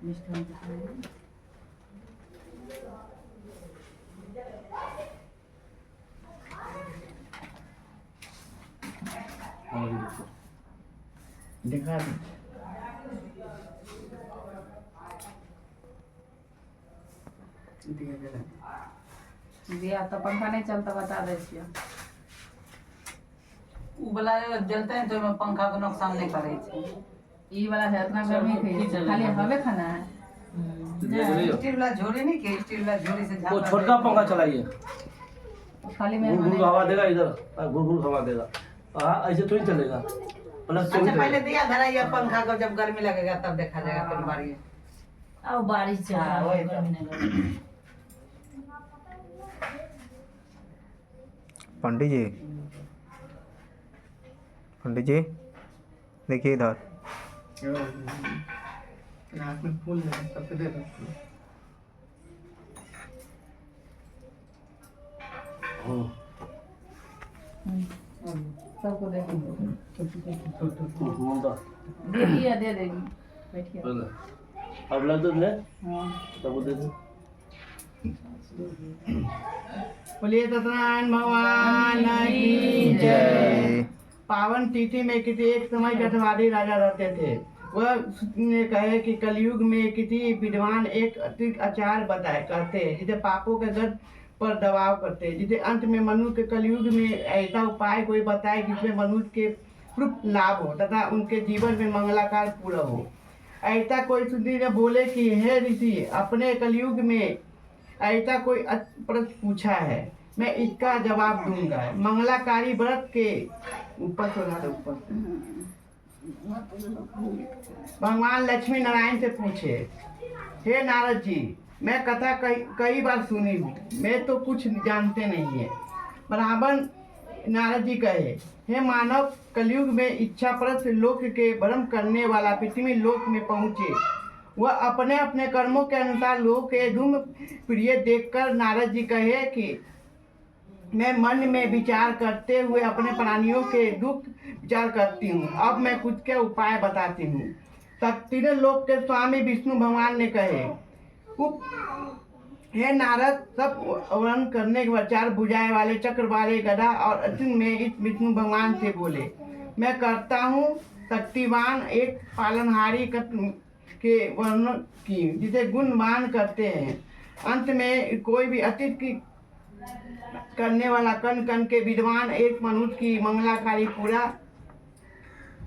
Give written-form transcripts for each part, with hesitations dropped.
मिष्ठान दिखा दे। दिया तो पंखा नहीं चलता, बता दे छियै। उ वाला जलते हैं तो में पंखा को नुकसान नहीं करे छे। ई वाला है इतना गर्मी के खाली हवे खाना है। स्टील वाला झोरी नहीं के, स्टील वाला झोरी से वो छोटा पंखा चलाइए, खाली में घूर घूर हवा देगा इधर, घूर घूर हवा देगा। हाँ ऐसे थोड़ी चलेगा, प्लस से अच्छा पहले दिया धराइए पंखा को, जब गर्मी लगेगा तब देखा जाएगा फिर बारी। अब बारिश चल रहा है, गर्मी नहीं लग। पंडित जी, पंडित जी देखिए इधर। नाक में फूल है, सबसे दे दो। सबको देखेंगे। दे अब दिया, दे देगी, बैठिए। लग दो ले, हाँ तब दे दो। बोलिए सत्यनारायण भगवान की जय। पावन तिथि में किसी एक समय गठवादी राजा रहते थे। वह ने कहे कि कलयुग में किसी विद्वान एक अतिरिक्त आचार बताए करते हैं जिसे पापों के गढ़ पर दबाव करते हैं, जिसे अंत में मनुष्य के कलयुग में ऐसा उपाय कोई बताए जिसमें मनुष्य के पूर्ण लाभ हो तथा उनके जीवन में मंगलाकार पूरा हो। ऐसा कोई सुधी ने बोले कि हे ऋषि, अपने कलयुग में ऐसा कोई प्रश्न पूछा है, मैं इसका जवाब दूंगा। मंगलाकारी व्रत के ऊपर से ऊपर भगवान लक्ष्मी नारायण से पूछे, हे नारद जी, मैं कथा कई बार सुनी हूँ, मैं तो कुछ जानते नहीं है। ब्राह्मण नारद जी कहे, हे मानव, कलयुग में इच्छा परस्त लोक के भ्रम करने वाला पृथ्वी लोक में पहुँचे। वह अपने अपने कर्मों के अनुसार लोक के धूम प्रिय देखकर नारद जी कहे कि मैं मन में विचार करते हुए अपने प्राणियों के दुख विचार करती हूँ। अब मैं कुछ के उपाय बताती हूँ। तब तीनों लोक के स्वामी विष्णु भगवान ने कहे, हे नारद, सब वर्णन करने के बाद चार भुजाएं वाले चक्र वाले गदा और अर्जुन में इस विष्णु भगवान से बोले, मैं करता हूँ शक्तिवान एक पालनहारी के वर्णन की जिसे गुणवान करते हैं। अंत में कोई भी अतिथि करने वाला कण कण के विद्वान एक मनुष्य की मंगलाकारी पूरा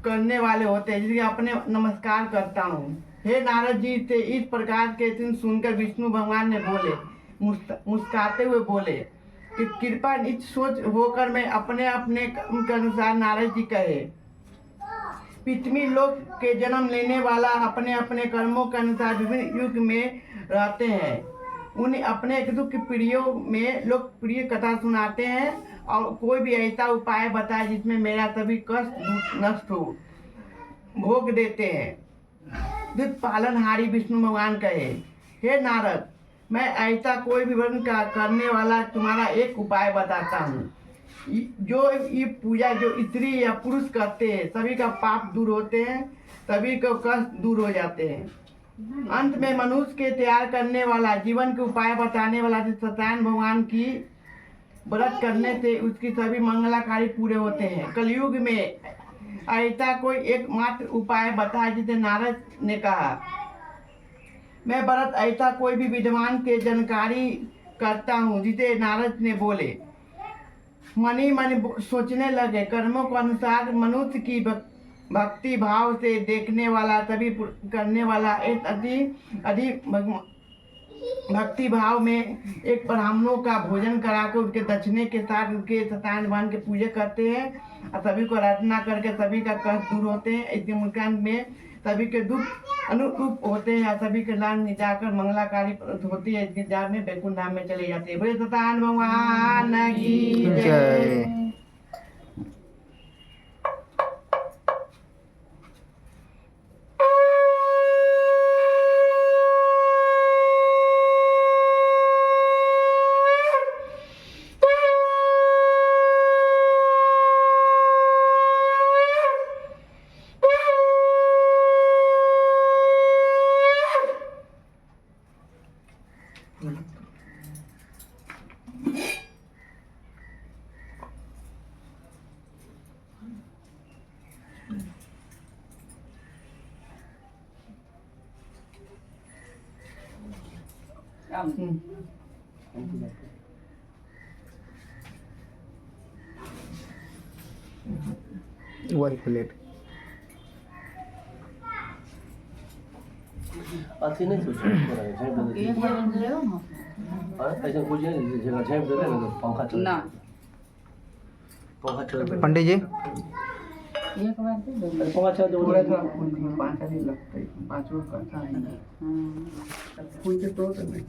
करने वाले होते हैं, जिसके अपने नमस्कार करता हूँ। हे नारद जी से इस प्रकार के चिन्ह सुनकर विष्णु भगवान ने बोले, मुस्कुराते हुए बोले कि कृपा निच सोच होकर मैं अपने अपने कर्म के अनुसार नारद जी कहे, पृथ्वी लोक के जन्म लेने वाला अपने अपने कर्मों के अनुसार विभिन्न युग में रहते हैं। उन्हें अपने दुख प्रियों में लोकप्रिय कथा सुनाते हैं और कोई भी ऐसा उपाय बताए जिसमें मेरा सभी कष्ट नष्ट हो, भोग देते हैं। दुख पालनहारी विष्णु भगवान कहे, हे नारद, मैं ऐसा कोई भी वर्णन करने वाला तुम्हारा एक उपाय बताता हूँ। जो ये पूजा जो स्त्री या पुरुष करते हैं, सभी का पाप दूर होते हैं, सभी का कष्ट दूर हो जाते हैं। अंत में मनुष्य के तैयार करने वाला, जीवन के उपाय बताने वाला सत्यनारायण भगवान की व्रत करने से उसकी सभी मंगलाकारी पूरे होते हैं। कलयुग में ऐसा कोई एकमात्र उपाय बताया जिसे नारद ने कहा, मैं व्रत ऐसा कोई भी विद्वान के जानकारी करता हूँ। जिसे नारद ने बोले, मनी मन सोचने लगे, कर्मों के अनुसार मनुष्य की भक्ति भाव से देखने वाला, सभी करने वाला, एक अधिक भक्ति भाव में एक ब्राह्मणों का भोजन कराकर उसके दक्षिणे के साथ उनके सत्यनारायण भगवान के पूजा करते हैं और सभी को आराधना करके सभी का कष्ट दूर होते हैं। इसके मुल्कान में सभी के दुख अनुरूप होते हैं, सभी के लाभ में जाकर मंगलाकारी होती है। इसके जाप में वैकुंठ धाम में चले जाते हैं। बोले सत्यनारायण भगवान की जय। वही प्लेट अथी नहीं सोचो झाँप दे एक बार बंद करो ना। ऐसा कुछ नहीं जगह झाँप दे ना तो पंखा चल ना पंखा चल पंडित जी एक बार दे दो। पंखा चल दो पूरा थोड़ा पाँच आदमी लगता है, पाँच लोग करता है। कोई तो तोड़ तो नहीं।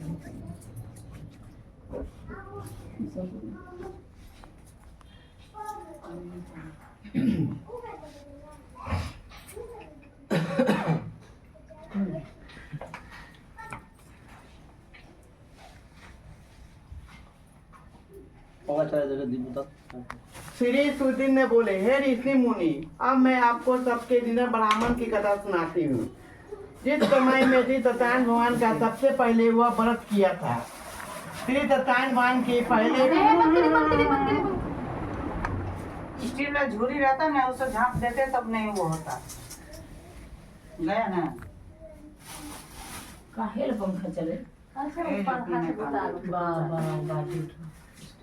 पंखा चला जगह दी बता श्री सुदीन ने बोले, हे ऋषि मुनि, अब मैं आपको सबके दिन ब्राह्मण की कथा सुनाती हूँ। जिस समय में श्री सत्यनारायण भगवान का सबसे पहले वह व्रत किया था। श्री सत्यनारायण भगवान के पहले स्टील में झूरी रहता ना, उसे झाँप देते तब नहीं वो होता। गया ना काहे ले पंखा चले वाह वाह वाह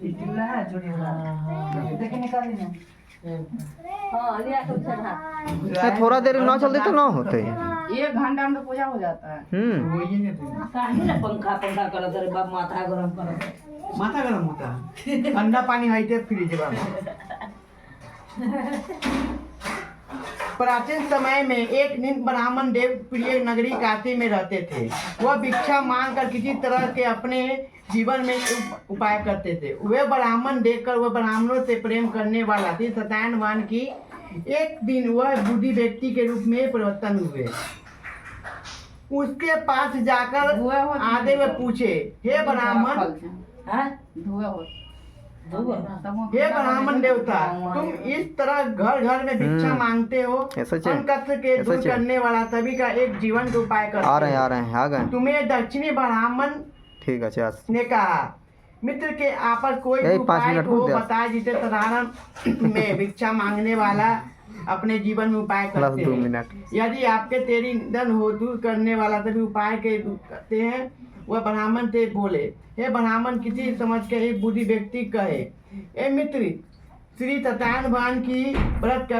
स्टील है झूरी वाला, देखे निकाल दी ना। थोड़ा देर ना चलते तो ना होते। 1 घंटा में तो पूजा हो जाता है। वही नहीं थे। काहे ले पंखा पंखा करत रे बाप माथा गरम करत माथा गर्म होता है। ठंडा पानी है थे फ्रिज में। प्राचीन समय में एक दिन ब्राह्मण देव प्रिय नगरी काशी में रहते थे। वह भिक्षा मांग कर किसी तरह के अपने जीवन में उपाय करते थे। वह ब्राह्मण देखकर वह ब्राह्मणों से प्रेम करने वाला थी सत्यनारायण भगवान की। एक दिन वह बुद्धि व्यक्ति के रूप में परिवर्तन हुए। उसके पास जाकर आते हुए पूछे, हे ब्राह्मण, हां धुआं हो हे ब्राह्मण देवता, तुम इस तरह घर घर में भिक्षा मांगते हो। ऐसा चाहिए। कष्ट के दूर ऐसा चाहिए। करने वाला सभी का एक जीवन का उपाय करते आ रहे हैं हो। आ रहे हैं आ गए। तुम्हें दक्षिणी ब्राह्मण ठीक है चल। ने कहा, मित्र के आपस कोई यही भी 5 उपाय मिनट को रुक जा। बताए जिसे साधारण में भिक्षा मांगने वाला अपने जीवन में उपाय प्लस करते 2 हैं। मिनट। यदि आपके तेरी निधन हो दूर करने वाला सभी उपाय के करते हैं। वह ब्राह्मण से बोले, हे ब्राह्मण, किसी समझ के एक बुद्धि व्यक्ति कहे, ए मित्र, श्री सत्यनारायण भगवान की व्रत करने